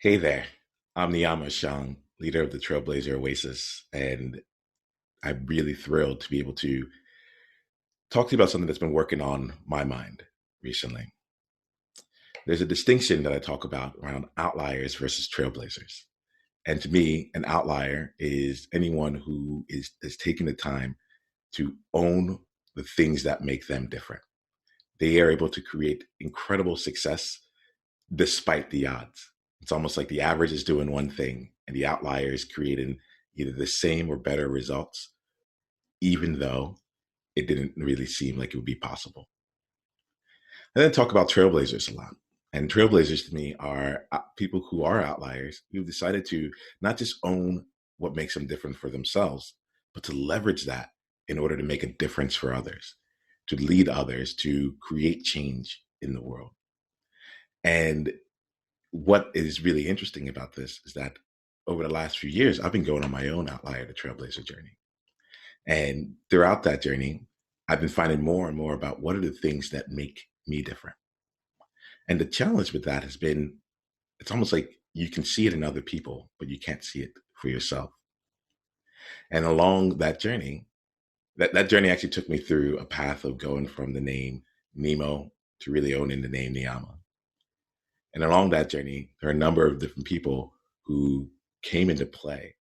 Hey there, I'm Niiamahashong, leader of the Trailblazer Oasis, and I'm really thrilled to be able to talk to you about something that's been working on my mind recently. There's a distinction that I talk about around outliers versus trailblazers. And to me, an outlier is anyone who is taking the time to own the things that make them different. They are able to create incredible success despite the odds. It's almost like the average is doing one thing and the outlier is creating either the same or better results, even though it didn't really seem like it would be possible. And then talk about trailblazers a lot. And trailblazers to me are people who are outliers who've decided to not just own what makes them different for themselves, but to leverage that in order to make a difference for others, to lead others, to create change in the world. And what is really interesting about this is that over the last few years, I've been going on my own outlier to trailblazer journey. And throughout that journey, I've been finding more and more about what are the things that make me different. And the challenge with that has been it's almost like you can see it in other people, but you can't see it for yourself. And along that journey, that journey actually took me through a path of going from the name Nemo to really owning the name Niiamah. And along that journey, there are a number of different people who came into play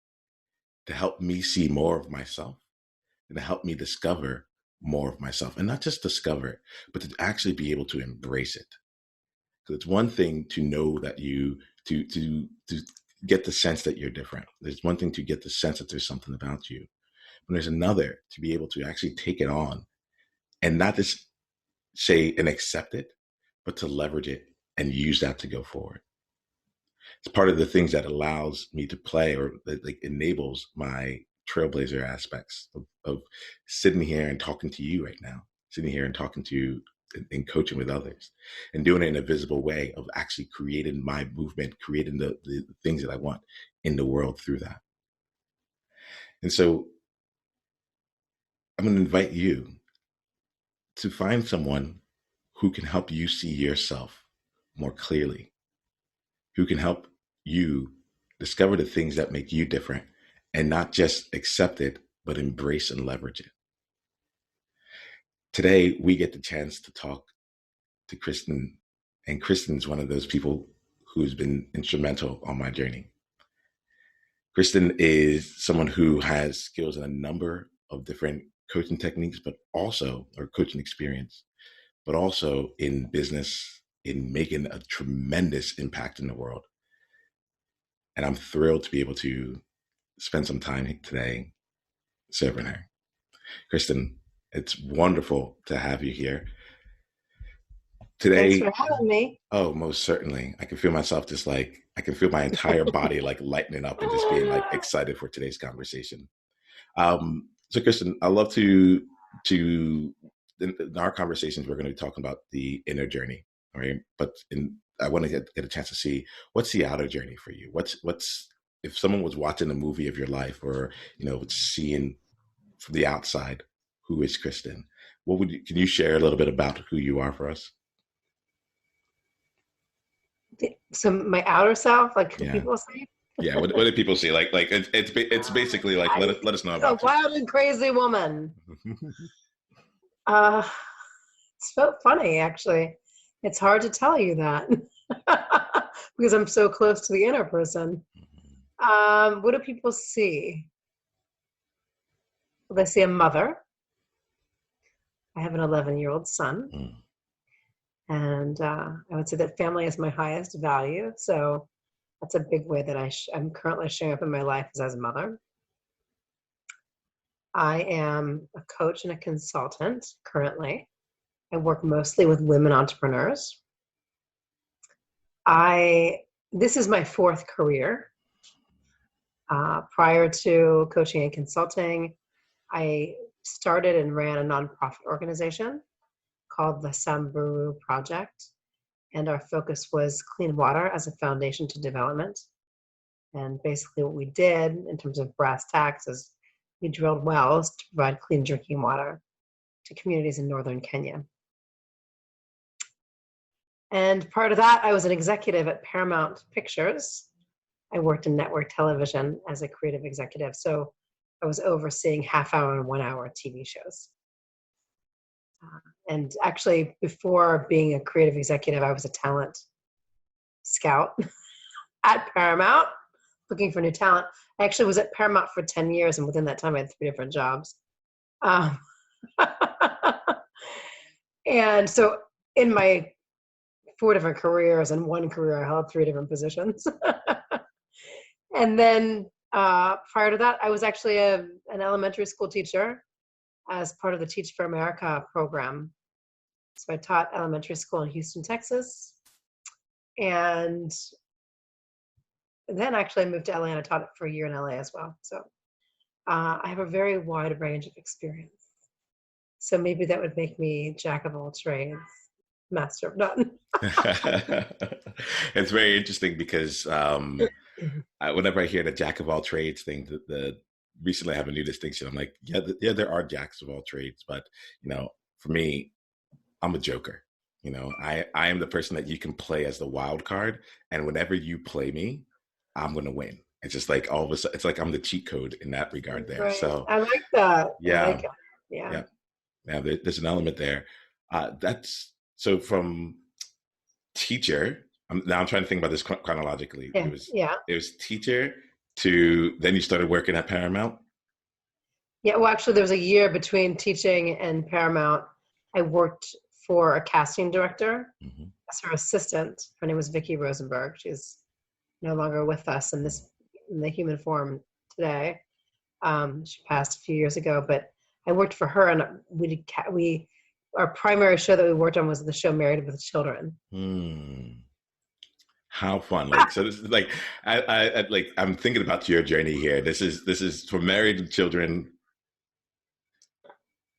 to help me see more of myself and to help me discover more of myself. And not just discover it, but to actually be able to embrace it. So it's one thing to know that to get the sense that you're different. There's one thing to get the sense that there's something about you. But there's another to be able to actually take it on and not just say and accept it, but to leverage it and use that to go forward. It's part of the things that allows me to play or that like enables my trailblazer aspects of sitting here and talking to you right now, sitting here and talking to you and coaching with others and doing it in a visible way of actually creating my movement, creating the things that I want in the world through that. And so I'm going to invite you to find someone who can help you see yourself more clearly, who can help you discover the things that make you different and not just accept it, but embrace and leverage it. Today, we get the chance to talk to Kristen, and Kristen's one of those people who's been instrumental on my journey. Kristen is someone who has skills in a number of different coaching techniques, or coaching experience, but also in business, in making a tremendous impact in the world. And I'm thrilled to be able to spend some time today serving her. Kristen, it's wonderful to have you here. Thanks Today, for having me. oh, most certainly. I can feel myself I can feel my entire body like lightening up and just being like excited for today's conversation. So Kristen, I love to in our conversations, we're going to be talking about the inner journey, right? I want to get a chance to see what's the outer journey for you. What's if someone was watching a movie of your life, or seeing from the outside, who is Kristen? Can you share a little bit about who you are for us? So my outer self, like who Yeah, people say, yeah. What do people see? Like it's basically like let us know she's a about you. wild and crazy woman. Uh, it's so funny, actually. It's hard to tell you that because I'm so close to the inner person. What do people see? Well, they see a mother. I have an 11-year-old son, Mm. and I would say that family is my highest value. So that's a big way that I'm currently showing up in my life is as a mother. I am a coach and a consultant currently. I work mostly with women entrepreneurs. This is my fourth career. Prior to coaching and consulting, I started and ran a nonprofit organization called the Samburu Project, and our focus was clean water as a foundation to development. And basically what we did in terms of brass tacks is we drilled wells to provide clean drinking water to communities in northern Kenya. And part of that, I was an executive at Paramount Pictures. I worked in network television as a creative executive. So I was overseeing half-hour and 1-hour TV shows. And actually, before being a creative executive, I was a talent scout at Paramount, looking for new talent. I actually was at Paramount for 10 years, and within that time, I had 3 different jobs. And so in my 4 different careers, and 1 career, I held 3 different positions. And then prior to that, I was actually an elementary school teacher as part of the Teach for America program. So I taught elementary school in Houston, Texas. And then actually I moved to LA and I taught it for a year in LA as well. So I have a very wide range of experience. So maybe that would make me jack of all trades, master of none. It's very interesting because whenever I hear the jack of all trades thing, recently I have a new distinction. I'm like, yeah, there are jacks of all trades, but for me, I'm a joker. I am the person that you can play as the wild card, and whenever you play me, I'm gonna win. It's just like all of a sudden, it's like I'm the cheat code in that regard there. Right. So I like that. yeah, I like it. Yeah. There's an element there. That's so from teacher. Now I'm trying to think about this chronologically. Yeah. It was teacher to then you started working at Paramount. Yeah. Well, actually, there was a year between teaching and Paramount. I worked for a casting director as her assistant. Her name was Vicki Rosenberg. She's no longer with us in the human form today. She passed a few years ago, but I worked for her, and our primary show that we worked on was the show Married with Children. How fun! So this is like I'm thinking about your journey here. This is for Married with Children.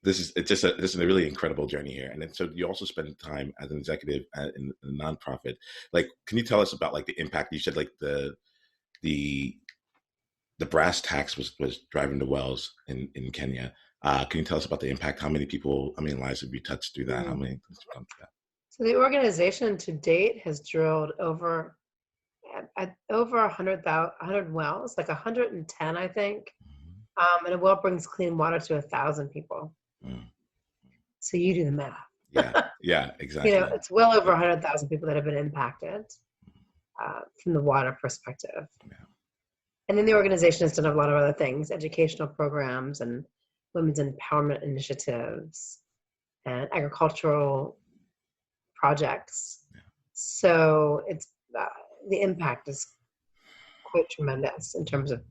It's just a really incredible journey here. And then so you also spend time as an executive in a nonprofit. Like, can you tell us about like the impact? You said like the brass tacks was driving the wells in Kenya. Can you tell us about the impact? How many lives have you touched through that? How many? So the organization to date has drilled over 100 wells, like 110, I think. And a well brings clean water to 1,000 people. So you do the math. Yeah, exactly. It's well over 100,000 people that have been impacted from the water perspective. Yeah. And then the organization has done a lot of other things, educational programs and women's empowerment initiatives and agricultural projects. Yeah. So it's the impact is quite tremendous in terms of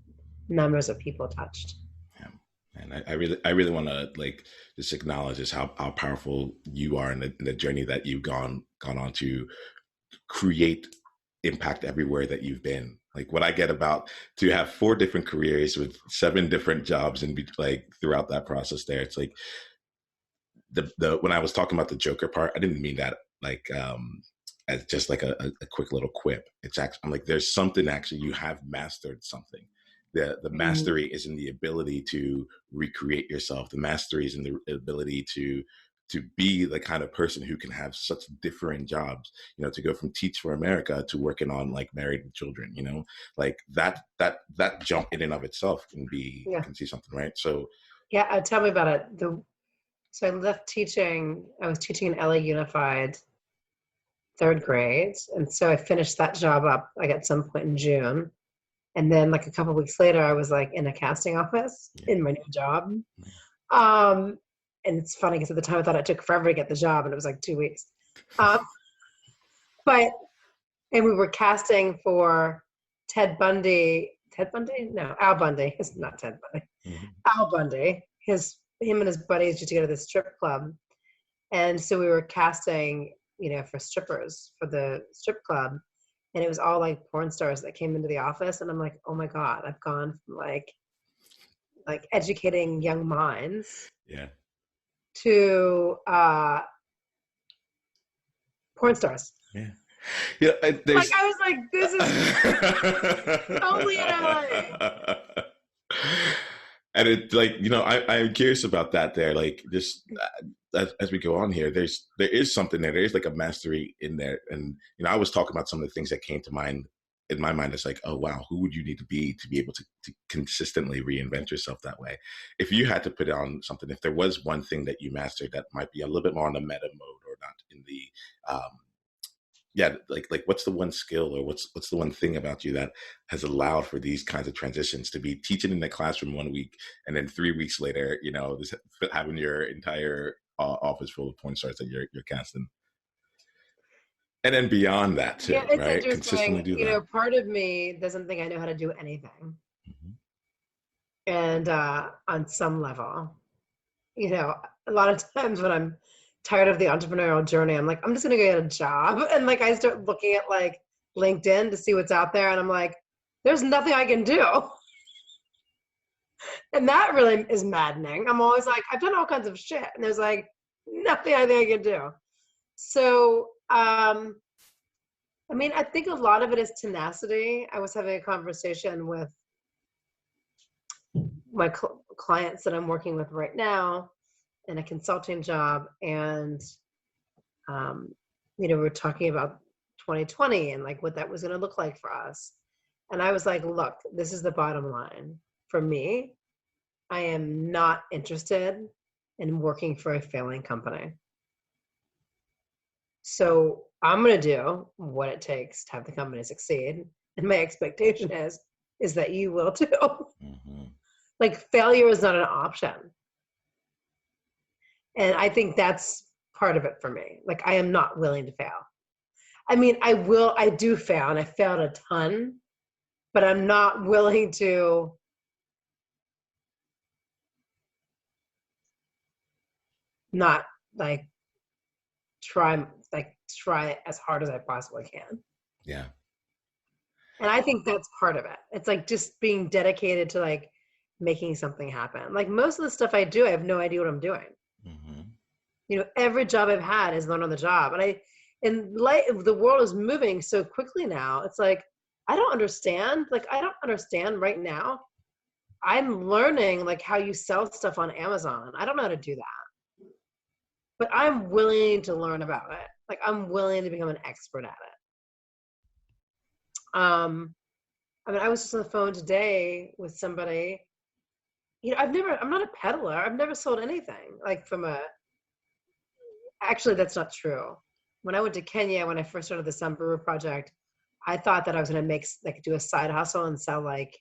numbers of people touched. Yeah. And I really want to just acknowledge just how powerful you are in the journey that you've gone on to create impact everywhere that you've been. Like what I get about to have 4 different careers with 7 different jobs and be throughout that process there. It's like the when I was talking about the Joker part, I didn't mean that as just like a quick little quip. It's actually, I'm like, there's something actually, you have mastered something. The mastery is in the ability to recreate yourself. The mastery is in the ability to be the kind of person who can have such different jobs, to go from Teach for America to working on Married with Children, that jump in and of itself can see something, right? So yeah, tell me about it. So I left teaching. I was teaching in LA Unified 3rd grade, and so I finished that job up at some point in June. And then a couple of weeks later, I was in a casting office in my new job. And it's funny because at the time I thought it took forever to get the job, and it was 2 weeks. And we were casting for Ted Bundy. Ted Bundy? No, Al Bundy. It's not Ted Bundy. Al Bundy. Him and his buddies used to go to this strip club. And so we were casting, for strippers for the strip club. And it was all porn stars that came into the office. And I'm like, oh my God, I've gone from educating young minds to porn stars. Yeah. I was like, this is totally in LA. And it like, I'm curious about that there. Like just as we go on here, there is something there. There is like a mastery in there. And, I was talking about some of the things that came to mind in my mind. It's like, oh, wow, who would you need to be able to consistently reinvent yourself that way? If you had to put on something, if there was one thing that you mastered that might be a little bit more on the meta mode or not in the, yeah, like what's the one skill or what's the one thing about you that has allowed for these kinds of transitions to be teaching in the classroom 1 week and then 3 weeks later, this, having your entire office full of porn stars that you're casting, and then beyond that Yeah, too, it's right? Consistently interesting. do that. Part of me doesn't think I know how to do anything. Mm-hmm. And on some level, a lot of times when I'm tired of the entrepreneurial journey, I'm like, I'm just gonna go get a job. And like I start looking at like LinkedIn to see what's out there, and I'm like, there's nothing I can do. And that really is maddening. I'm always like, I've done all kinds of shit, and there's like nothing I think I can do. So I think a lot of it is tenacity. I was having a conversation with my clients that I'm working with right now in a consulting job, and we're talking about 2020 and like what that was going to look like for us. And I was like, look, this is the bottom line for me. I am not interested in working for a failing company. So I'm going to do what it takes to have the company succeed. And my expectation is that you will too. Mm-hmm. Like failure is not an option. And I think that's part of it for me. Like I am not willing to fail. I do fail, and I failed a ton, but I'm not willing to not like try as hard as I possibly can. Yeah. And I think that's part of it. It's like just being dedicated to like making something happen. Like most of the stuff I do, I have no idea what I'm doing. Mm-hmm. Every job I've had is learn on the job. And the world is moving so quickly now. It's like, I don't understand. Like, I don't understand right now. I'm learning like how you sell stuff on Amazon. I don't know how to do that, but I'm willing to learn about it. Like I'm willing to become an expert at it. I was just on the phone today with somebody. I'm not a peddler. I've never sold anything like actually, that's not true. When I went to Kenya, when I first started the Samburu project, I thought that I was going to do a side hustle and sell like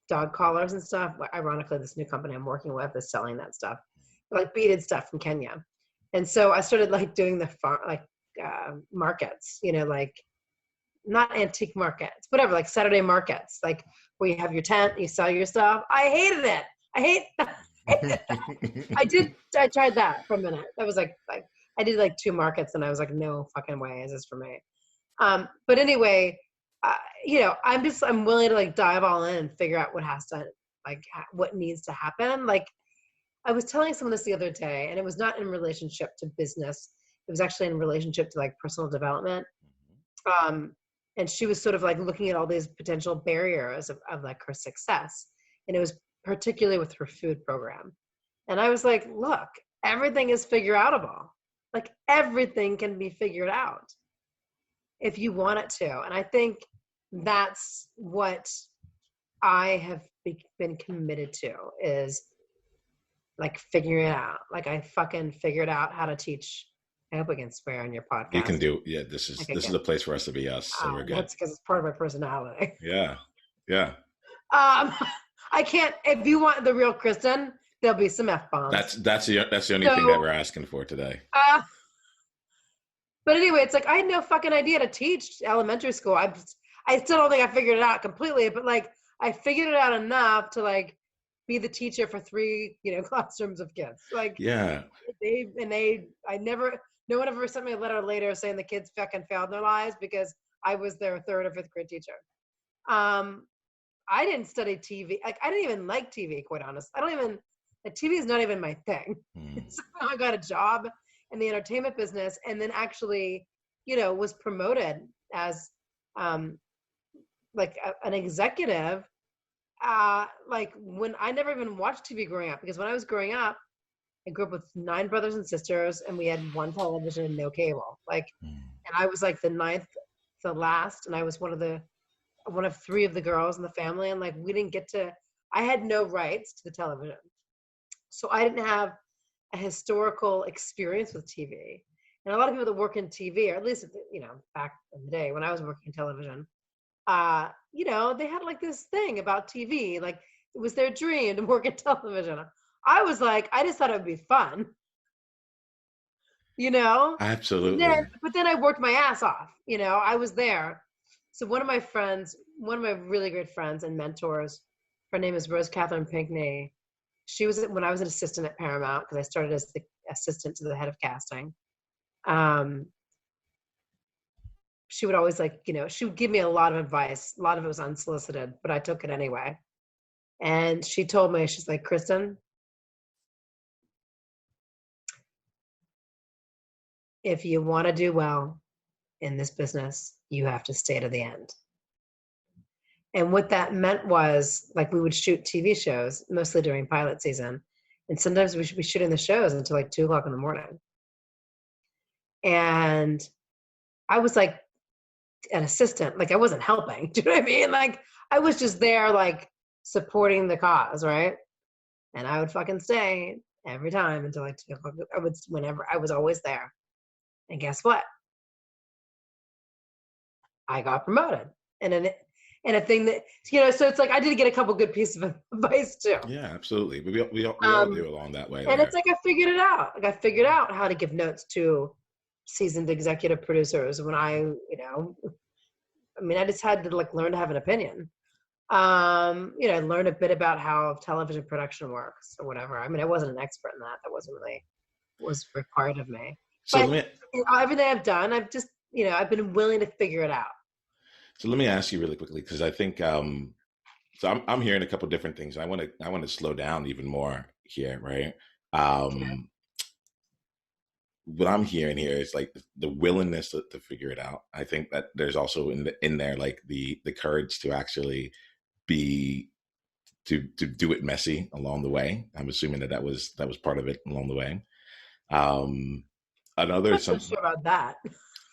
dog collars and stuff. Ironically, this new company I'm working with is selling that stuff, like beaded stuff from Kenya. And so I started like doing the markets, like not antique markets, whatever, like Saturday markets, like where you have your tent, you sell your stuff. I hated it. I tried that for a minute. That was like I did like 2 markets, and I was like, no fucking way is this for me. But anyway, I'm willing to like dive all in and figure out what has to what needs to happen. Like I was telling someone this the other day, and it was not in relationship to business. It was actually in relationship to like personal development. And she was sort of like looking at all these potential barriers of like her success. And it was particularly with her food program. And I was like, look, everything is figure outable. Like everything can be figured out if you want it to. And I think that's what I have been committed to, is like figuring it out. Like I fucking figured out how to teach. I hope I can swear on your podcast. You can do. Yeah, this is a place for us to be us. So we're good. That's because it's part of my personality. Yeah. Yeah. I can't. If you want the real Kristen, there'll be some F-bombs. That's the only thing that we're asking for today. But anyway, it's like I had no fucking idea to teach elementary school. I still don't think I figured it out completely, but like I figured it out enough to like be the teacher for 3, classrooms of kids. Like yeah. No one ever sent me a letter later saying the kids fucking failed their lives because I was their 3rd or 5th grade teacher. I didn't study TV. Like I didn't even like TV, quite honest. TV is not even my thing. So I got a job in the entertainment business, and then actually, was promoted as like an executive like when I never even watched TV growing up, because when I was growing up, I grew up with 9 brothers and sisters, and we had one television and no cable. Like, and I was like the ninth, the last, and I was one of 3 of the girls in the family, and like we didn't get to. I had no rights to the television, so I didn't have a historical experience with TV. And a lot of people that work in TV, or at least back in the day when I was working in television, they had like this thing about TV, like it was their dream to work in television. I was like, I just thought it would be fun, you know? Absolutely. But then I worked my ass off, I was there. So one of my really great friends and mentors, her name is Rose Catherine Pinkney. She was when I was an assistant at Paramount, because I started as the assistant to the head of casting. She would always she would give me a lot of advice. A lot of it was unsolicited, but I took it anyway. And she told me, she's like, Kristen, if you want to do well in this business, you have to stay to the end. And what that meant was, like, we would shoot TV shows, mostly during pilot season. And sometimes we should be shooting the shows until like 2:00 in the morning. And I was like an assistant, like I wasn't helping. Do you know what I mean? Like I was just there, like supporting the cause, right? And I would fucking stay every time until like 2:00. Whenever I was always there. And guess what? I got promoted. And a thing that, so it's like I did get a couple good pieces of advice too. Yeah, absolutely. But we all do along that way. And it's like I figured it out. Like I figured out how to give notes to seasoned executive producers when I just had to like learn to have an opinion. I learned a bit about how television production works or whatever. I mean, I wasn't an expert in that. That wasn't really was required of me. So But everything I've done, I've just, I've been willing to figure it out. So let me ask you really quickly, because I think so I'm hearing a couple different things. I want to slow down even more here, right? What I'm hearing here is like the willingness to figure it out. I think that there's also in there like the courage to actually to do it messy along the way. I'm assuming that was part of it along the way. I'm not so sure about that.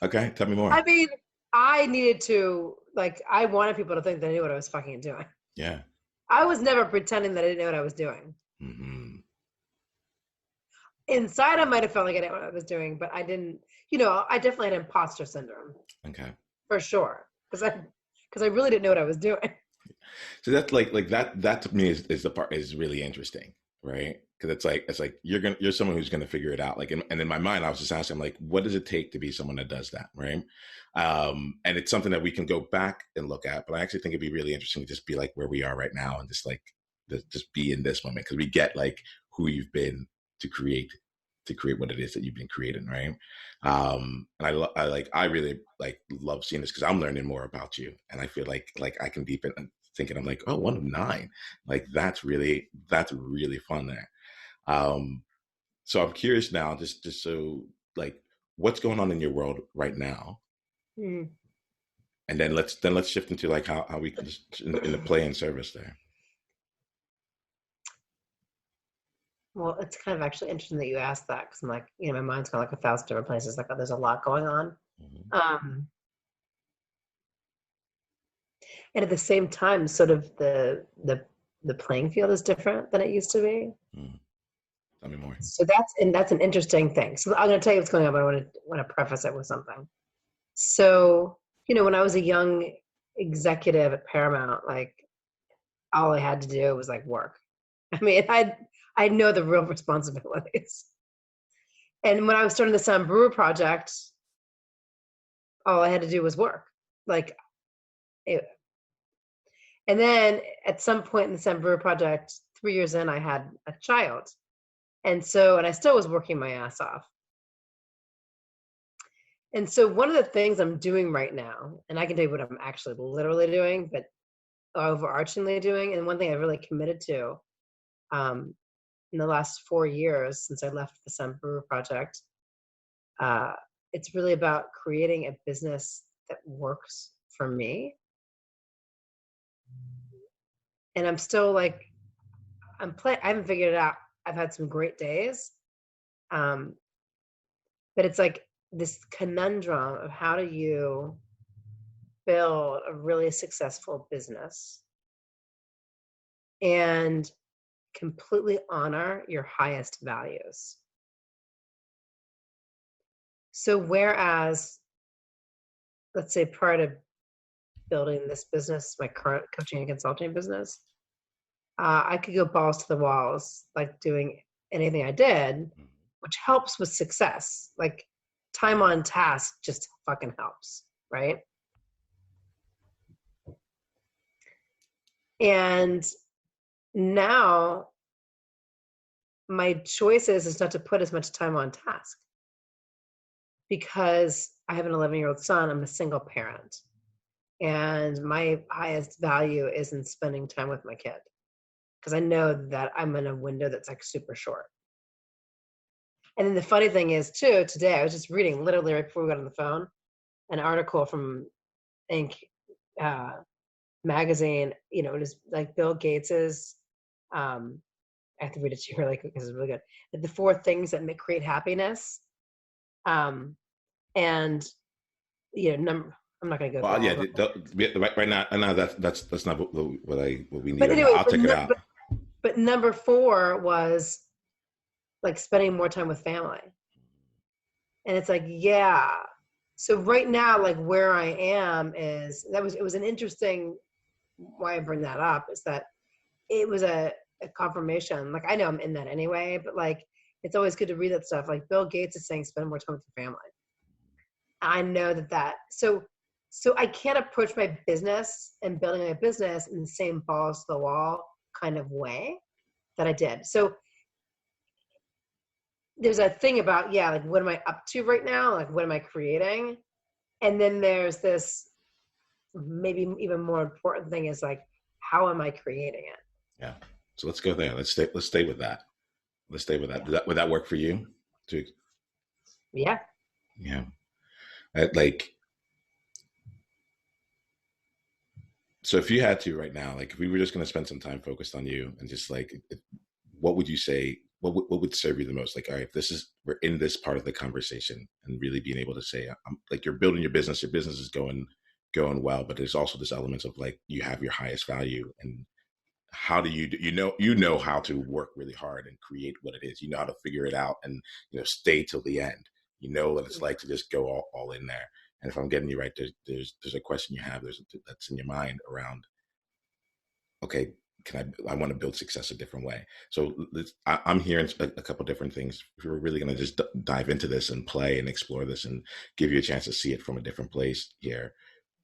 Okay, tell me more. I mean, I needed to, like, I wanted people to think that I knew what I was fucking doing. Yeah. I was never pretending that I didn't know what I was doing. Mm-hmm. Inside, I might have felt like I didn't know what I was doing, but I didn't, I definitely had imposter syndrome. Okay. For sure. Because I really didn't know what I was doing. So that's like that to me is the part is really interesting, right? Because it's like you're someone who's gonna figure it out. Like, and in my mind, I was just asking, like, what does it take to be someone that does that, right? And it's something that we can go back and look at. But I actually think it'd be really interesting to just be like where we are right now and just like just be in this moment, because we get like who you've been to create what it is that you've been creating, right? And I really like love seeing this because I'm learning more about you, and I feel like I can deepen thinking. I'm like, oh, 1 of 9, like that's really fun there. So I'm curious now, just so like, what's going on in your world right now, and then let's shift into like how we can just in the play and service there. Well, it's kind of actually interesting that you asked that, because I'm like, my mind's got like 1,000 different places. Like, there's a lot going on. Mm-hmm. And at the same time, sort of the playing field is different than it used to be. Tell me more. So that's an interesting thing. So I'm going to tell you what's going on, but I want to preface it with something. So, when I was a young executive at Paramount, like all I had to do was like work. I mean, I know the real responsibilities. And when I was starting the Sam Brewer project, all I had to do was work. Like, and then at some point in the Sam Brewer project, 3 years in, I had a child. And I still was working my ass off. And so one of the things I'm doing right now, and I can tell you what I'm actually literally doing, but overarchingly doing, and one thing I've really committed to in the last 4 years since I left the Sam Brewer project, it's really about creating a business that works for me And I'm still like, I haven't figured it out. I've had some great days. But it's like this conundrum of how do you build a really successful business and completely honor your highest values. So whereas, let's say prior to building this business, my current coaching and consulting business, I could go balls to the walls, like doing anything I did, which helps with success. Like time on task just fucking helps, right? And now my choice is not to put as much time on task because I have an 11-year-old son. I'm a single parent. And my highest value is in spending time with my kid because I know that I'm in a window that's like super short. And then the funny thing is too, today I was just reading literally right before we got on the phone, an article from Inc. Magazine. You know, it is like Bill Gates's, I have to read it to you really quick because it's really good. The 4 things that create happiness. And you know, I'm not going to go Well, through yeah, all of them. right now that's not what we need But right now. anyway, I'll check it out. but number 4 was like spending more time with family. And it's like, yeah. So right now, like where I am is it was an interesting, why I bring that up is that it was a confirmation. Like I know I'm in that anyway, but like it's always good to read that stuff. Like Bill Gates is saying, spend more time with your family. I know so I can't approach my business and building my business in the same balls to the wall kind of way that I did. So there's a thing about, yeah, like what am I up to right now? Like what am I creating? And then there's this maybe even more important thing is like, how am I creating it? Yeah. So let's go there. Let's stay with that. Let's stay with that. Yeah. Would that work for you? Yeah. Yeah. So if you had to right now, like if we were just going to spend some time focused on you and just like, what would you say? What would serve you the most? Like, all right, we're in this part of the conversation and really being able to say, I'm like, you're building your business is going well, but there's also this element of like, you have your highest value, and how do you know how to work really hard and create what it is, how to figure it out and, stay till the end, what it's like to just go all in there. And if I'm getting you right, there's a question you have that's in your mind around, okay, I want to build success a different way. So I'm hearing a couple different things. If we're really going to just dive into this and play and explore this and give you a chance to see it from a different place here,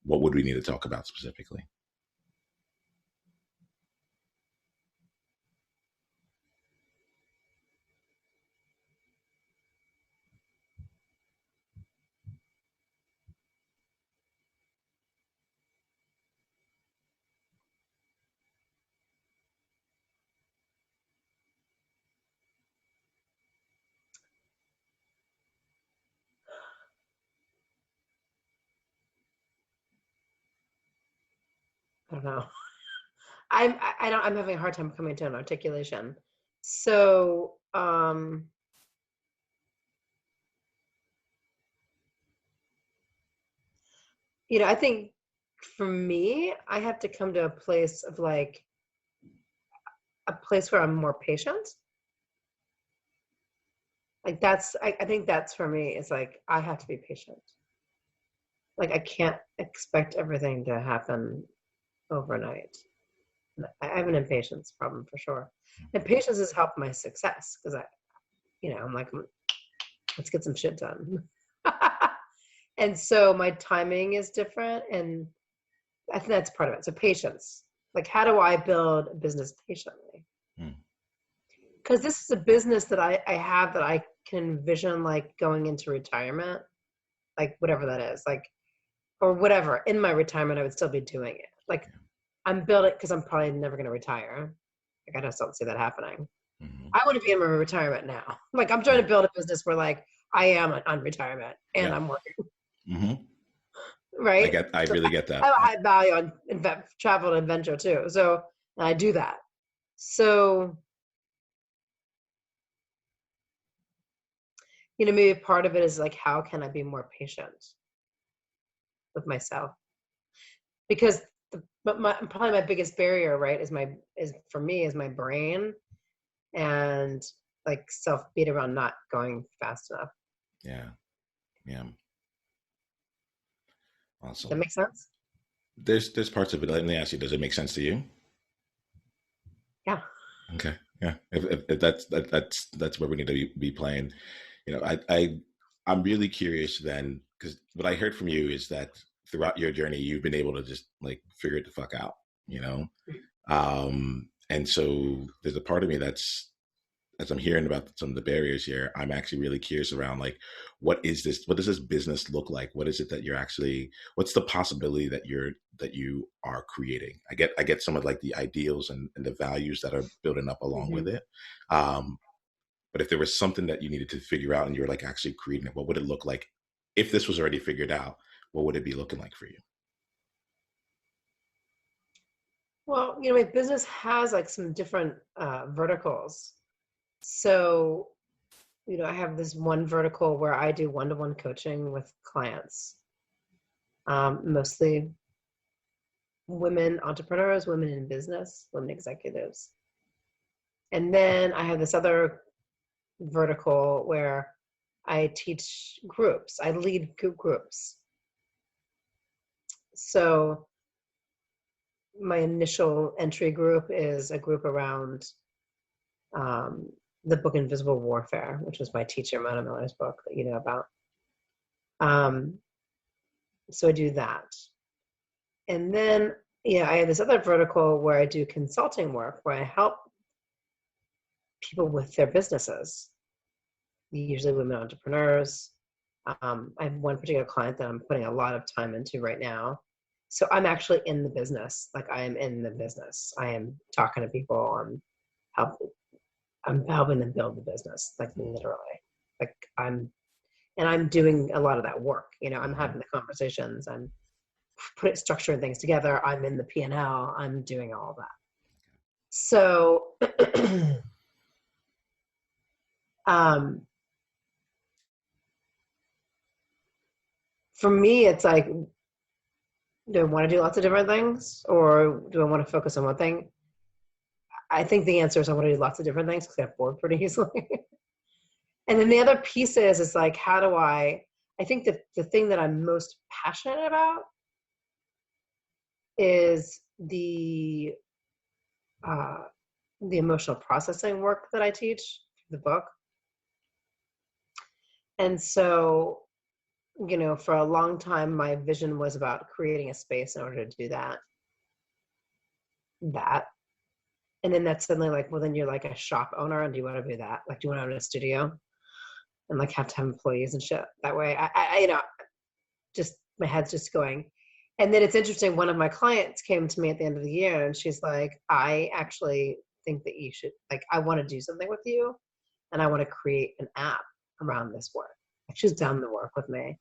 what would we need to talk about specifically? I don't know. I'm having a hard time coming to an articulation. So, I think for me, I have to come to a place of like a place where I'm more patient. Like I think that's for me. It's like, I have to be patient. Like I can't expect everything to happen overnight. I have an impatience problem for sure. And patience has helped my success because I'm like, let's get some shit done. And so my timing is different. And I think that's part of it. So patience. Like, how do I build a business patiently? Because this is a business that I have that I can envision like going into retirement, like whatever that is, like, or whatever. In my retirement, I would still be doing it. Like, I'm building because I'm probably never going to retire. Like, I just don't see that happening. Mm-hmm. I want to be in my retirement now. Like, I'm trying to build a business where like I am on retirement and I'm working. Mm-hmm. Right? I really get that. I have a high value on travel and adventure too. So And I do that. So, maybe part of it is like, how can I be more patient with myself? Because probably my biggest barrier, right, is for me is my brain and like self beat around not going fast enough. Yeah. Yeah. Does that Awesome. make sense? There's parts of it. Let me ask you, does it make sense to you? Yeah. Okay. Yeah. If that's where we need to be playing. I'm really curious then, because what I heard from you is that throughout your journey, you've been able to just like figure it the fuck out, you know? And so there's a part of me that's, as I'm hearing about some of the barriers here, I'm actually really curious around like, what does this business look like? What is it that you're actually, what's the possibility that you are creating? I get some of like the ideals and the values that are building up along with Hmm. it. Um, but if there was something that you needed to figure out and you're like actually creating it, what would it look like? If this was already figured out, what would it be looking like for you? Well, my business has like some different verticals. So, I have this one vertical where I do one-to-one coaching with clients, mostly women entrepreneurs, women in business, women executives. And then I have this other vertical where I teach groups, I lead groups. So my initial entry group is a group around um, the book Invisible Warfare, which was my teacher, Mona Miller's book that you know about. Um, so I do that. And then, I have this other vertical where I do consulting work, where I help people with their businesses, usually women entrepreneurs. I have one particular client that I'm putting a lot of time into right now. So I'm actually in the business. Like I am in the business. I am talking to people. Helping. I'm helping them build the business, like literally. Like I'm doing a lot of that work. I'm Mm-hmm. having the conversations. I'm structuring things together. I'm in the P&L. I'm doing all of that. So, um, for me, it's like, do I want to do lots of different things, or do I want to focus on one thing? I think the answer is I want to do lots of different things because I get bored pretty easily. And then the other piece is like, how do I think that the thing that I'm most passionate about is uh, the emotional processing work that I teach, the book. And so, for a long time, my vision was about creating a space in order to do that. And then that's suddenly like, well, then you're like a shop owner, and do you want to do that? Like, do you want to own a studio and like have to have employees and shit? That way, just my head's just going. And then it's interesting. One of my clients came to me at the end of the year, and she's like, I actually think that you should, like, I want to do something with you, and I want to create an app around this work. Like, she's done the work with me.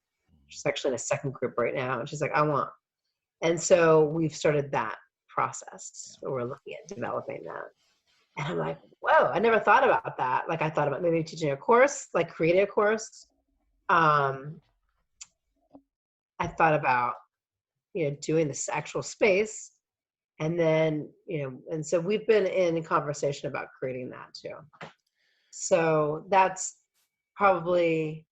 She's actually in a second group right now, and she's like, I want. And so we've started that process where we're looking at developing that. And I'm like, whoa, I never thought about that. Like I thought about maybe teaching a course, like creating a course. Um, I thought about, doing this actual space. And then, and so we've been in conversation about creating that too. So that's probably,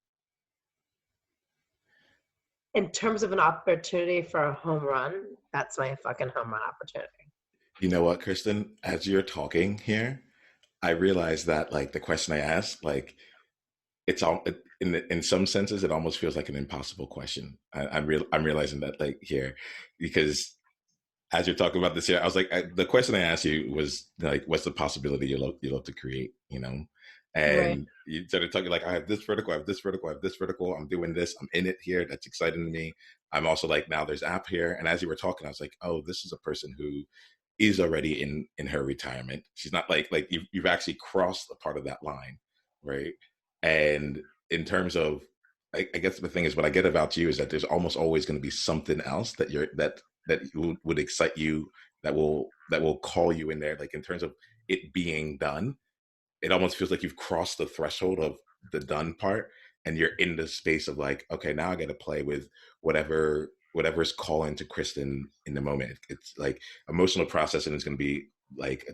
in terms of an opportunity for a home run, that's my fucking home run opportunity. You know what, Kristen? As you're talking here, I realized that like the question I asked, like in some senses, it almost feels like an impossible question. I'm realizing that like here, because as you're talking about this here, I was like, the question I asked you was like, what's the possibility you love to create, Right. And you started talking like, I have this vertical, I have this vertical, I have this vertical. I'm doing this. I'm in it here. That's exciting to me. I'm also like, now there's app here. And as you were talking, I was like, oh, this is a person who is already in her retirement. She's not like you've actually crossed a part of that line, right? And in terms of, I guess the thing is, what I get about you is that there's almost always going to be something else that would excite you that will call you in there, like in terms of it being done. It almost feels like you've crossed the threshold of the done part, and you're in the space of like, okay, now I got to play with whatever's calling to Kristen in the moment. It's like emotional processing is going to be like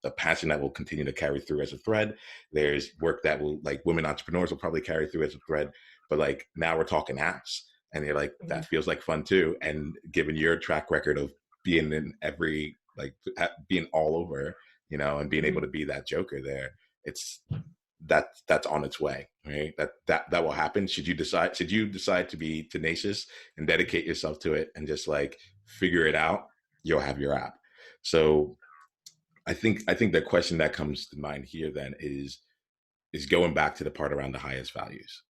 a passion that will continue to carry through as a thread. There's work that will, like, women entrepreneurs will probably carry through as a thread, but like now we're talking apps, and you're like, Mhm. that feels like fun too. And given your track record of being in every, like, being all over, and being able Mhm. to be that joker there, it's that's on its way, right? That will happen. Should you decide to be tenacious and dedicate yourself to it and just like figure it out, you'll have your app. So I think the question that comes to mind here then is going back to the part around the highest values.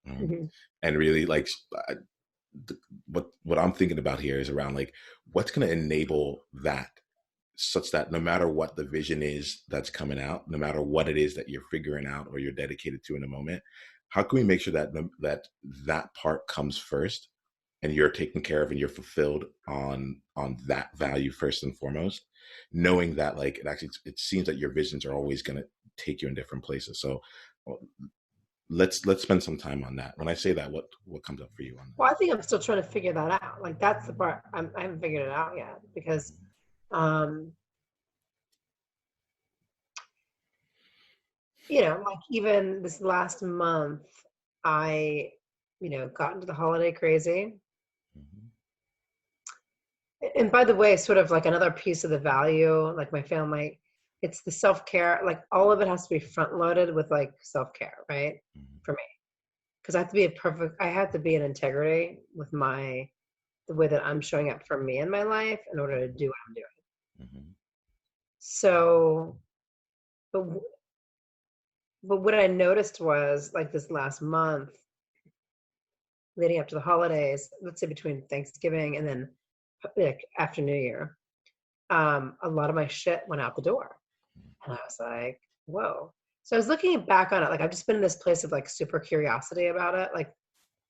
um, Mhm. and really, like, what I'm thinking about here is around like what's going to enable that, such that no matter what the vision is that's coming out, no matter what it is that you're figuring out or you're dedicated to in a moment, how can we make sure that that part comes first, and you're taken care of and you're fulfilled on that value first and foremost, knowing that, like, it seems that your visions are always going to take you in different places. So, well, let's spend some time on that. When I say that, what comes up for you on Well, I think I'm still trying to figure that out. Like that's the part I haven't figured it out yet because, um, like even this last month, I, got into the holiday crazy. that? And by the way, sort of like another piece of the value, like my family, it's the self-care. Like all of it has to be front loaded with like self-care, right? Hmm. For me, because I have to be in integrity with the way that I'm showing up for me in my life in order to do what I'm doing. Hmm. So, but but what I noticed was like this last month leading up to the holidays, let's say between Thanksgiving and then like after New Year, a lot of my shit went out the door. And I was like, whoa. So I was looking back on it, like I've just been in this place of like super curiosity about it. Like,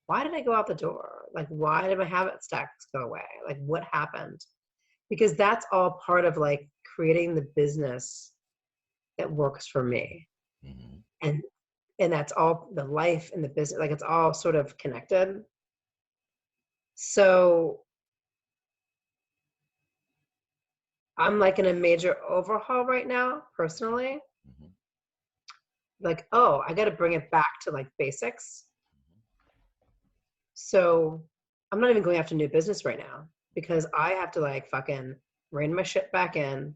why did I go out the door? Like, why did my habit stacks go away? Like, what happened? Because that's all part of like creating the business that works for me. Hmm. And and that's all the life and the business, like it's all sort of connected. So I'm like in a major overhaul right now, personally. Hmm. Like, oh, I got to bring it back to like basics. So I'm not even going after new business right now because I have to like fucking rein my shit back in,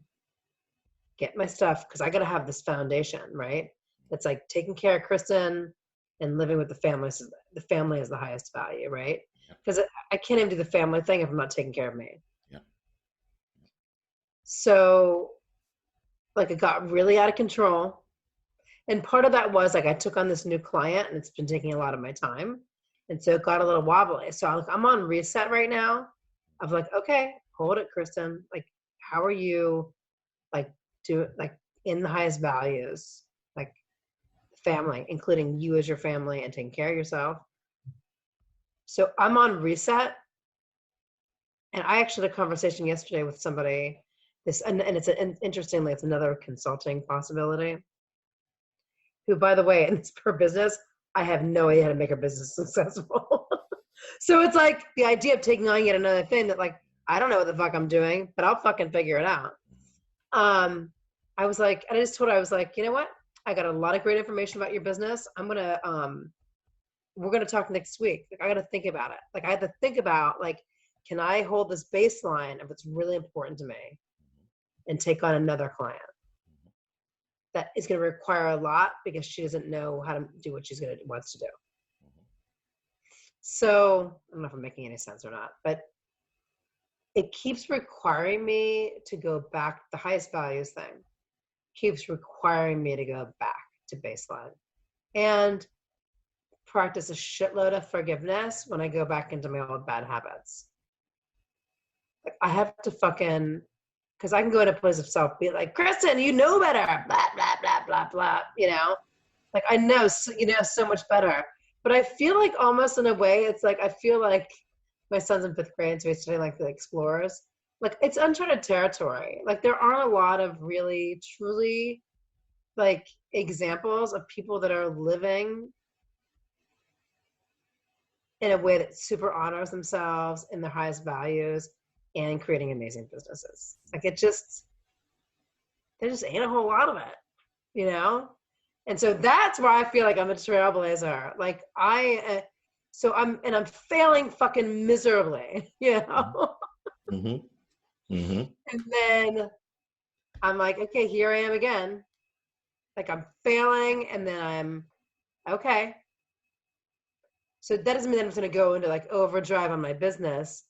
get my stuff, because I got to have this foundation, right? It's like taking care of Kristen and living with the family. The family is the highest value, right? Yeah. Because I can't even do the family thing if I'm not taking care of me. Yeah. So like it got really out of control. And part of that was like I took on this new client and it's been taking a lot of my time. And so it got a little wobbly. So I'm on reset right now of like, okay, hold it, Kristen. Like, how are you like like in the highest values, like family, including you as your family and taking care of yourself. So I'm on reset. And I actually had a conversation yesterday with somebody, and interestingly, it's another consulting possibility, who, by the way, in this per business, I have no idea how to make her business successful. So it's like the idea of taking on yet another thing that like, I don't know what the fuck I'm doing, but I'll fucking figure it out. Um, I was like, and I just told her, I was like, you know what? I got a lot of great information about your business. We're gonna talk next week. Like, I gotta think about it. Like I had to think about like, can I hold this baseline of what's really important to me and take on another client that is going to require a lot because she doesn't know how to do what wants to do. So I don't know if I'm making any sense or not, but it keeps requiring me to go back. The highest values thing keeps requiring me to go back to baseline and practice a shitload of forgiveness when I go back into my old bad habits. Like I have to fucking, because I can go in a place of self, be like, Kristen, you know better, blah, blah, blah, blah, blah, like I know, so much better. But I feel like almost in a way, it's like, I feel like my son's in 5th grade, so he's studying like the explorers. like it's uncharted territory. Like there aren't a lot of really truly like examples of people that are living in a way that super honors themselves and their highest values and creating amazing businesses. Like it just, there just ain't a whole lot of it, you know? And so that's why I feel like I'm a trailblazer. Like I'm failing fucking miserably, you know? Mm-hmm. Mm-hmm. And then I'm like, okay, here I am again. Like I'm failing and then I'm okay. So that doesn't mean that I'm going to go into like overdrive on my business.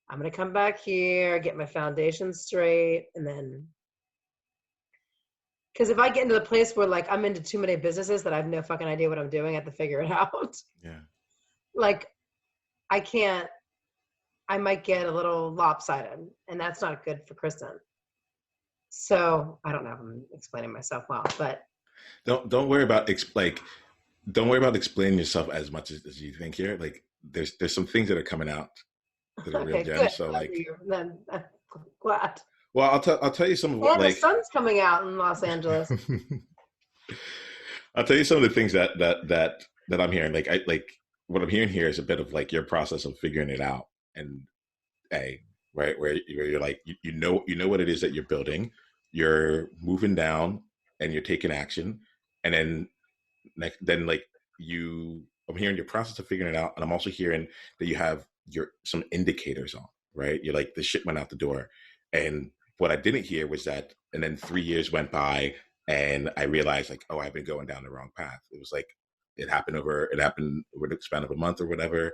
I'm going to come back here, get my foundation straight, and then, because if I get into the place where like I'm into too many businesses that I have no fucking idea what I'm doing, I have to figure it out. Yeah. Like I can't, I might get a little lopsided, and that's not good for Kristen. So I don't know if I'm explaining myself well, but Don't worry about don't worry about explaining yourself as much as you think here. Like there's some things that are coming out that are real okay, good. gems. So like, Then I'm glad. well, I'll tell you some of what And the like sun's coming out in Los Angeles. I'll tell you some of the things that I'm hearing. Like what I'm hearing here is a bit of like your process of figuring it out. And right where you're like you know what it is that you're building, you're moving down and you're taking action, and then like I'm hearing your process of figuring it out, and I'm also hearing that you have your some indicators on, right? You're like the shit went out the door, and what I didn't hear was that, and then 3 years went by, and I realized like, oh, I've been going down the wrong path. It was like it happened over the span of a month or whatever,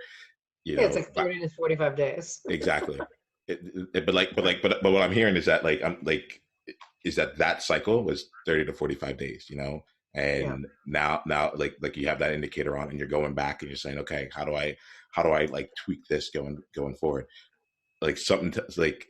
you Yeah, it's know. like 30 to 45 days. Exactly. But what I'm hearing is that like I'm like is that cycle was 30 to 45 days, you know, Yeah. and now like you have that indicator on and you're going back and you're saying, okay, how do I like tweak this going forward, like like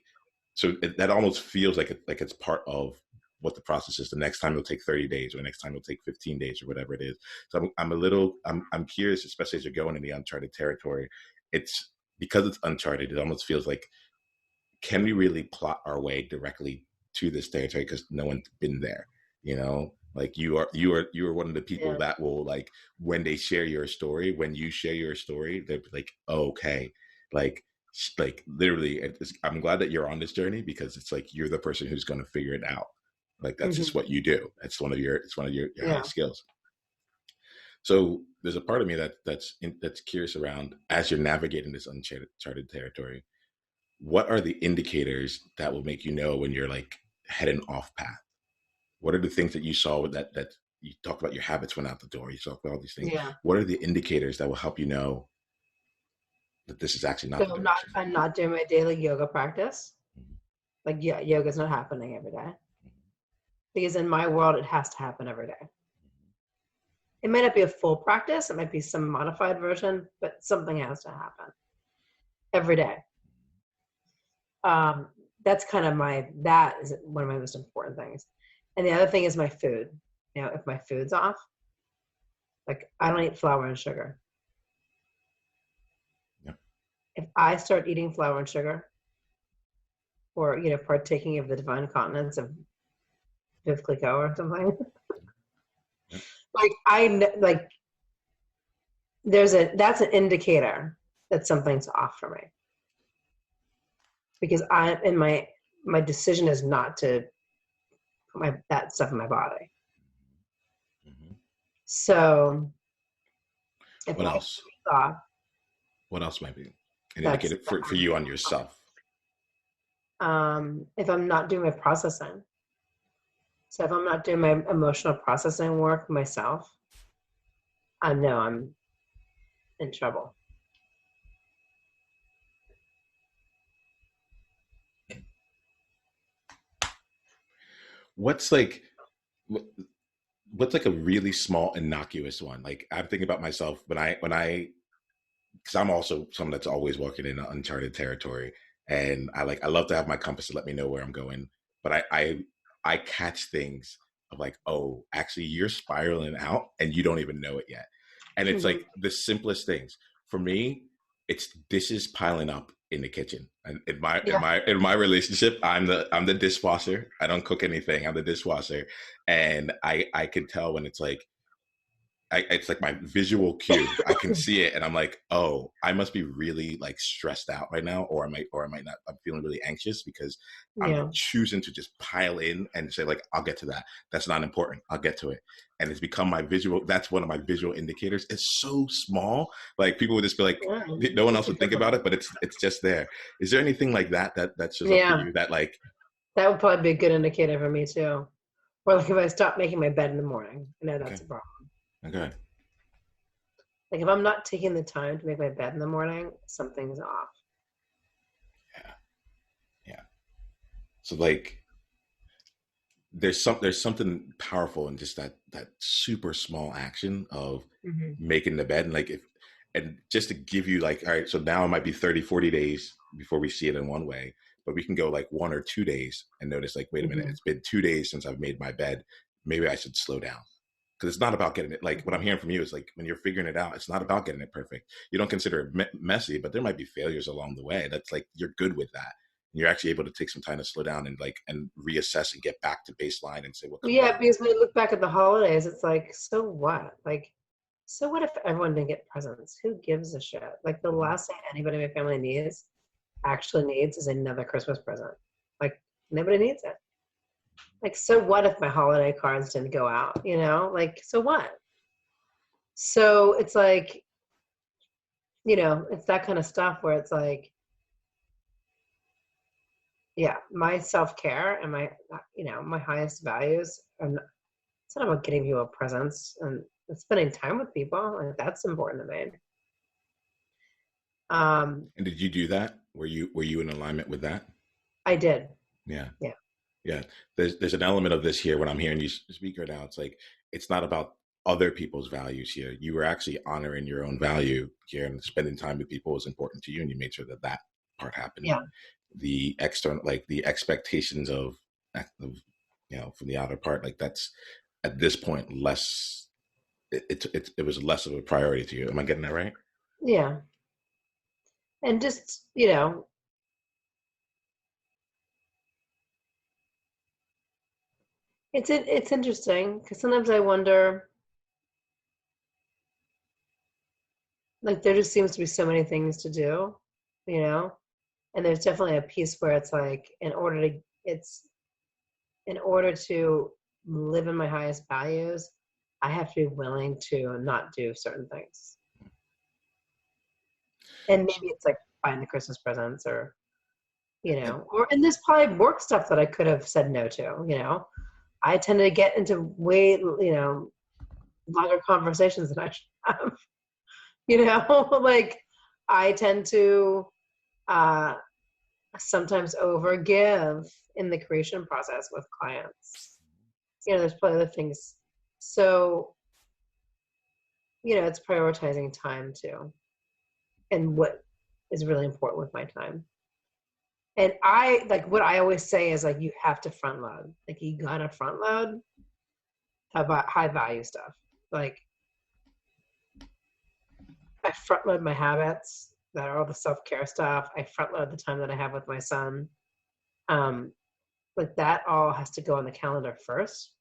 so that almost feels like like it's part of what the process is. The next time it'll take 30 days, or the next time it'll take 15 days, or whatever it is. So I'm curious, especially as you're going in the uncharted territory. It's because it's uncharted. It almost feels like, can we really plot our way directly to this territory because no one's been there? You know, like you are one of the people Yeah. that will like when they share your story, when you share your story, they're like, oh, okay, like literally, I'm glad that you're on this journey because it's like you're the person who's going to figure it out. Like that's just Mm-hmm. what you do. It's one of your Yeah. highest skills. So there's a part of me that's curious around as you're navigating this uncharted territory. What are the indicators that will make you know when you're like heading off path? What are the things that you saw with that you talked about? Your habits went out the door. You talked about all these things. Yeah. What are the indicators that will help you know that this is actually not So the direction? I'm not doing my daily yoga practice. Mhm. Like yeah, yoga's not happening every day. Because in my world it has to happen every day. It might not be a full practice, it might be some modified version, but something has to happen every day. That's kind of that is one of my most important things. And the other thing is my food. You know, if my food's off, like I don't eat flour and sugar. Yeah. If I start eating flour and sugar, or you know, partaking of the divine continence of Viv Clicquot or something, Yeah. like that's an indicator that something's off for me. Because my decision is not to put that stuff in my body. Mm-hmm. So if What my else? thought, What else might be an that's indicator for you on yourself? if I'm not doing my processing. So if I'm not doing my emotional processing work myself, I know I'm in trouble. What's like what's like a really small innocuous one? Like I'm thinking about myself when I because I'm also someone that's always walking in uncharted territory, and I love to have my compass to let me know where I'm going, but I catch things of like, oh, actually you're spiraling out and you don't even know it yet, and it's Mhm. like the simplest things for me. it's dishes piling up in the kitchen. And Yeah. in my relationship, I'm the dishwasher. I don't cook anything. I'm the dishwasher, and I can tell when it's like it's like my visual cue. I can see it, and I'm like, oh, I must be really like stressed out right now, or I might not. I'm feeling really anxious because I'm Yeah. choosing to just pile in and say like, I'll get to that. That's not important. I'll get to it, and it's become my visual. That's one of my visual indicators. It's so small. Like people would just be like, Yeah. no one else That's a would good think about one. it, but it's just there. Is there anything like that shows up for Yeah. you that like, That would probably be a good indicator for me too. Or like if I stop making my bed in the morning, I know okay, that's a problem. okay, Like if I'm not taking the time to make my bed in the morning, something's off. yeah, yeah. So like there's something powerful in just that super small action of Hmm. making the bed, and like if and just to give you like, all right, so now it might be 30, 40 days before we see it in one way, but we can go like 1 or 2 days and notice like, wait a minute, Hmm. it's been 2 days since I've made my bed. Maybe I should slow down, because it's not about getting it. Like what I'm hearing from you is like when you're figuring it out, it's not about getting it perfect. You don't consider it messy, but there might be failures along the way. That's like you're good with that. You're actually able to take some time to slow down and like and reassess and get back to baseline and say what Well, comes yeah, out. because when I look back at the holidays, it's like, so what? Like, so what if everyone didn't get presents? Who gives a shit? Like the Mhm. last thing anybody in my family actually needs is another Christmas present. Like nobody needs it. Like, so what if my holiday cards didn't go out? Like, so what? So it's like, it's that kind of stuff where it's like, yeah, my self care and my highest values, and it's not about getting people presents and spending time with people. Like, that's important to me. Um, And did you do that? Were you in alignment with that? I did. Yeah. Yeah. Yeah, there's an element of this here when I'm hearing you speak right now. It's like it's not about other people's values here. You were actually honoring your own value here, and spending time with people was important to you, and you made sure that that part happened. Yeah. The external, like the expectations from the outer part, like that's at this point less. It was less of a priority to you. Am I getting that right? Yeah. And just, it's interesting because sometimes I wonder, like, there just seems to be so many things to do, you know? And there's definitely a piece where it's like, in order to live in my highest values, I have to be willing to not do certain things. And maybe it's like buying the Christmas presents And and there's probably work stuff that I could have said no to. I tend to get into way, longer conversations than I should have. Like I tend to uh, sometimes overgive in the creation process with clients. There's plenty of things. So, it's prioritizing time too, and what is really important with my time. And I like what I always say is like you have to front load. Like you gotta front load about high value stuff. Like I front load my habits that are all the self care stuff. I front load the time that I have with my son. Um, like that all has to go on the calendar first,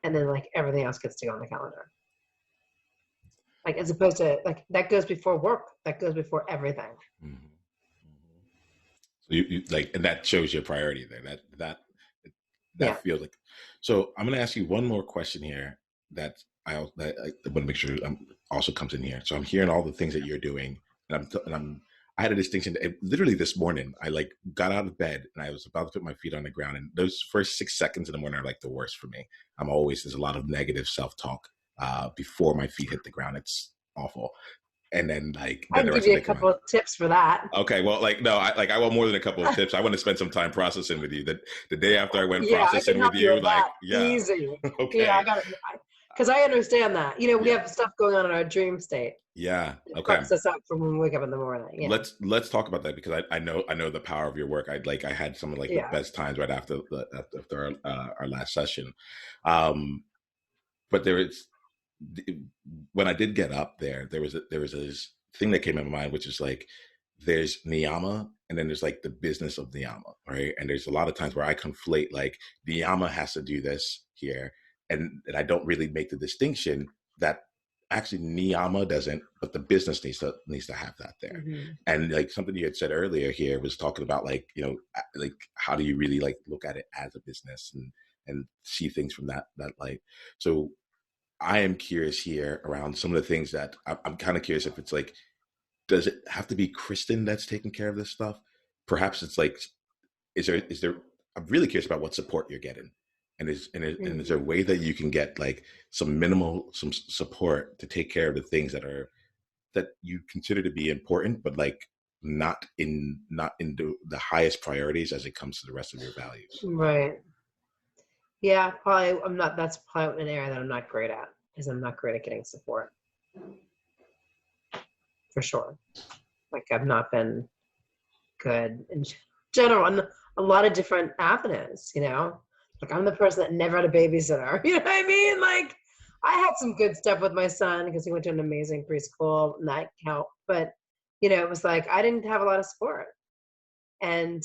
and then like everything else gets to go on the calendar. Like as opposed to like that goes before work. That goes before everything. mhm, mhm. So you like, and that shows your priority there. That Yeah. feels like. So I'm going to ask you one more question here that I want to make sure also comes in here. So I'm hearing all the things that you're doing, and I had a distinction. Literally this morning, I like got out of bed and I was about to put my feet on the ground, and those first 6 seconds in the morning are like the worst for me. There's a lot of negative self talk before my feet hit the ground. It's awful, and I then can the give rest of you the a day come out. couple of tips for that. Okay, well, like no, I want more than a couple of tips. I want to spend some time processing with you. The day after I went Yeah, I can processing with help you you, with like that. yeah, Easy. Yeah, I okay, got it. Because I understand that. We yeah, have stuff going on in our dream state. yeah, It okay. fucks us up from when we wake up in the morning. Yeah. Let's talk about that, because I know the power of your work. I had some of like the Yeah. best times right after our last session, but there is when I did get up there, there was this thing that came in my mind, which is like, there's Niiamah and then there's like the business of Niiamah, right? And there's a lot of times where I conflate like Niiamah has to do this here, and I don't really make the distinction that actually Niiamah doesn't, but the business needs to have that there. Mm-hmm. And like something you had said earlier here was talking about like, you know, like how do you really like look at it as a business and see things from that light. So I am curious here around some of the things that I'm kind of curious if it's like, does it have to be Kristen that's taking care of this stuff? Perhaps it's like, is there, I'm really curious about what support you're getting. And is there a way that you can get like some support to take care of the things that you consider to be important, but like not in the highest priorities as it comes to the rest of your values? Right. Yeah, probably that's probably an area that I'm not great at, is I'm not great at getting support. For sure. Like I've not been good in general on a lot of different avenues, you know? Like I'm the person that never had a babysitter. You know what I mean? Like I had some good stuff with my son because he went to an amazing preschool and that helped. But, you know, it was like I didn't have a lot of support. And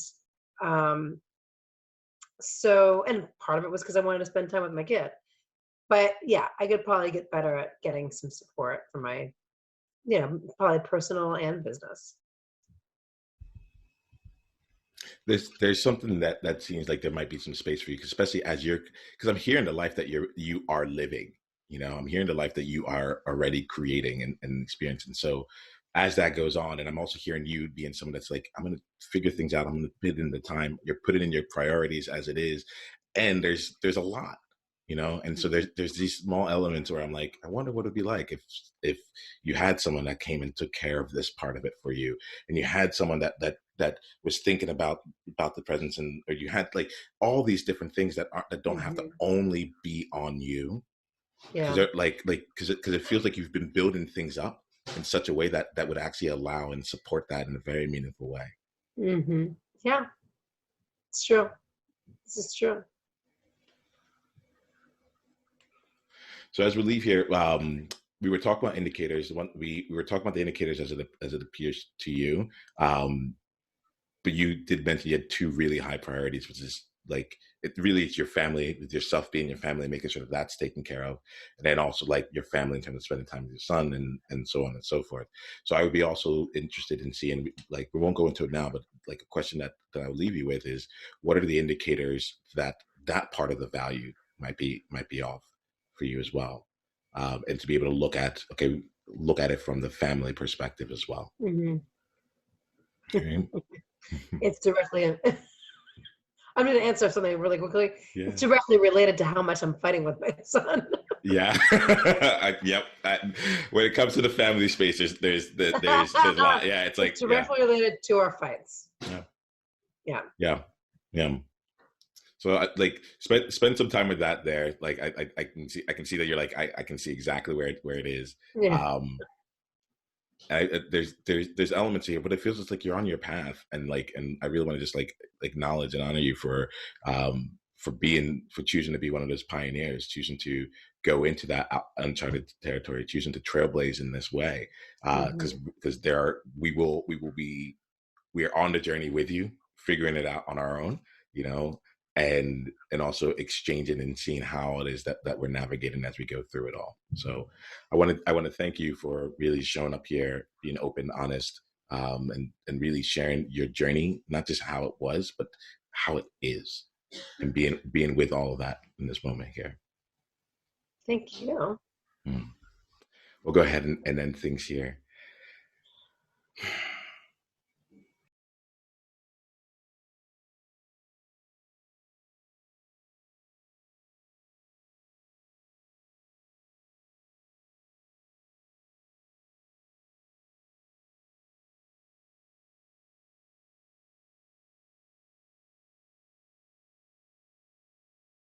so, and part of it was because I wanted to spend time with my kid. But yeah, I could probably get better at getting some support for my, you know, probably personal and business. There's something that seems like there might be some space for you, especially because I'm hearing the life that you are living. You know, I'm hearing the life that you are already creating and experiencing. So as that goes on, and I'm also hearing you being someone that's like, I'm going to figure things out. I'm going to put in the time. You're putting in your priorities as it is, and there's a lot, you know. And so there's these small elements where I'm like, I wonder what it'd be like if you had someone that came and took care of this part of it for you, and you had someone that was thinking about the presence, and or you had like all these different things that don't have to only be on you. Yeah. Because because it feels like you've been building things up in such a way that would actually allow and support that in a very meaningful way. Mm-hmm. Yeah, it's true. This is true. So as we leave here, we were talking about indicators. We were talking about the indicators as it appears to you. But you did mention you had two really high priorities, which is like it's your family, with yourself being your family, making sure that that's taken care of, and then also like your family in terms of spending time with your son and so on and so forth. So I would be also interested in seeing, like, we won't go into it now, but like a question that I would leave you with is, what are the indicators that part of the value might be off for you as well, and to be able to look at it from the family perspective as well. Mm-hmm. Okay. It's directly I'm going to answer something really quickly. Yeah. It's directly related to how much I'm fighting with my son. Yeah. Yep. When it comes to the family space, there's a lot. Yeah. It's like, directly related to our fights. Yeah. So like spend some time with that there. Like I can see that you're like, I can see exactly where it is. Yeah. There's elements here, but it feels just like you're on your path, and I really want to just like acknowledge and honor you for choosing to be one of those pioneers, choosing to go into that uncharted territory, choosing to trailblaze in this way, because we are on the journey with you, figuring it out on our own, you know, and also exchanging and seeing how it is that we're navigating as we go through it all. So I want to thank you for really showing up here, being open, honest, and really sharing your journey, not just how it was, but how it is, and being with all of that in this moment here. Thank you. We'll go ahead and end things here.